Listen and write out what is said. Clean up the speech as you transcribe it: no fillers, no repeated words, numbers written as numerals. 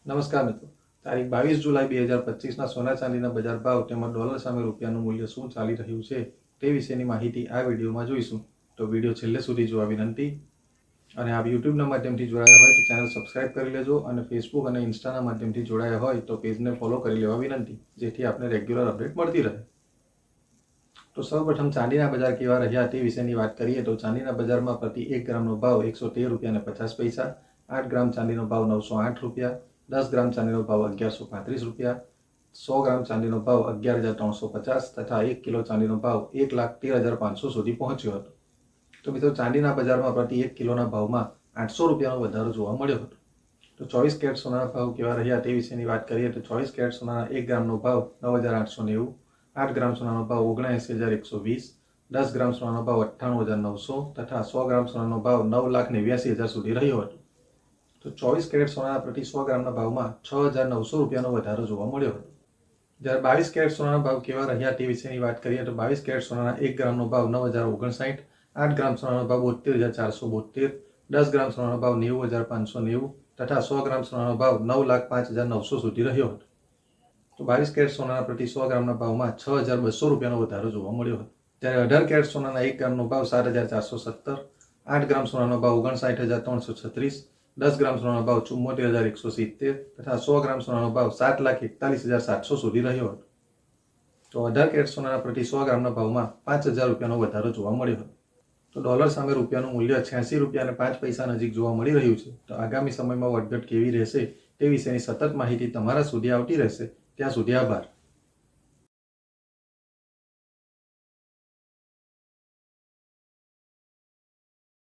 નમસ્કાર મિત્રો, તારીખ 22 જુલાઈ 2025ના સોના ચાંદીના બજાર ભાવ તેમજ ડોલર સામે રૂપિયાનું મૂલ્ય શું ચાલી રહ્યું છે તે વિશેની માહિતી આ વિડીયોમાં જોઈશું. તો વિડીયો છેલ્લે સુધી જોવા વિનંતી. અને આપ યુટ્યુબના માધ્યમથી જોડાયા હોય તો ચેનલ સબસ્ક્રાઇબ કરી લેજો અને ફેસબુક અને ઇન્સ્ટાના માધ્યમથી જોડાયા હોય તો પેજને ફોલો કરી લેવા વિનંતી, જેથી આપને રેગ્યુલર અપડેટ મળતી રહે. તો સૌપ્રથમ ચાંદીના બજાર કેવા રહ્યા તે વિશેની વાત કરીએ તો ચાંદીના બજારમાં પ્રતિ 1 ગ્રામનો ભાવ 113 રૂપિયા અને 50 પૈસા, 8 ગ્રામ ચાંદીનો ભાવ 908 રૂપિયા, 10 ગ્રામ ચાંદીનો ભાવ 1135 રૂપિયા, 100 ગ્રામ ચાંદીનો ભાવ 11,350 તથા 1 કિલો ચાંદીનો ભાવ 1,13,500 સુધી પહોંચ્યો હતો. તો મિત્રો, ચાંદીના બજારમાં પ્રતિ 1 કિલોના ભાવમાં 800 રૂપિયાનો વધારો જોવા મળ્યો હતો. તો 24 કેરેટ સોનાના ભાવ કેવા રહ્યા તે વિશેની વાત કરીએ તો 24 કેરેટ સોનાના 1 ગ્રામનો ભાવ 9,890, 8 ગ્રામ સોનાનો ભાવ 79,120, 10 ગ્રામ સોનાનો ભાવ 98,900 તથા 100 ગ્રામ સોનાનો ભાવ 9,89,000 સુધી રહ્યો હતો. તો 24 કેરેટ સોનાના પ્રતિ 100 ગ્રામના ભાવમાં 6,900 રૂપિયાનો વધારો જોવા મળ્યો હતો. જ્યારે 22 કેરેટ સોનાના ભાવ કેવા રહ્યા તે વિશેની વાત કરીએ તો 22 કેરેટ સોનાના 1 ગ્રામનો ભાવ 9,059, 8 ગ્રામ સોનાનો ભાવ 72,472, 10 ગ્રામ સોનાનો ભાવ 90,590 તથા 100 ગ્રામ સોનાનો ભાવ 9,05,900 સુધી રહ્યો હતો. તો 22 કેરેટ સોનાના પ્રતિ 100 ગ્રામના ભાવમાં 6,200 રૂપિયાનો વધારો જોવા મળ્યો હતો. જ્યારે 18 કેરેટ સોનાના 1 ગ્રામનો ભાવ 7,470, 8 ગ્રામ સોનાનો ભાવ 59,336, 10 ગ્રામ સોનાનો ભાવ 74,170 તથા 100 ગ્રામ સોનાનો ભાવ 7,41,700 સુધી રહ્યો હતો. તો 18 કેરેટ સોનાના પ્રતિ 100 ગ્રામના ભાવમાં 5,000 રૂપિયાનો વધારો જોવા મળ્યો હતો. તો ડોલર સામે રૂપિયાનું મૂલ્ય 86 રૂપિયા અને 5 પૈસા નજીક જોવા મળી રહ્યું છે. તો આગામી સમયમાં વધઘટ કેવી રહેશે તે વિશેની સતત માહિતી તમારા સુધી આવતી રહેશે. ત્યાં સુધી આભાર.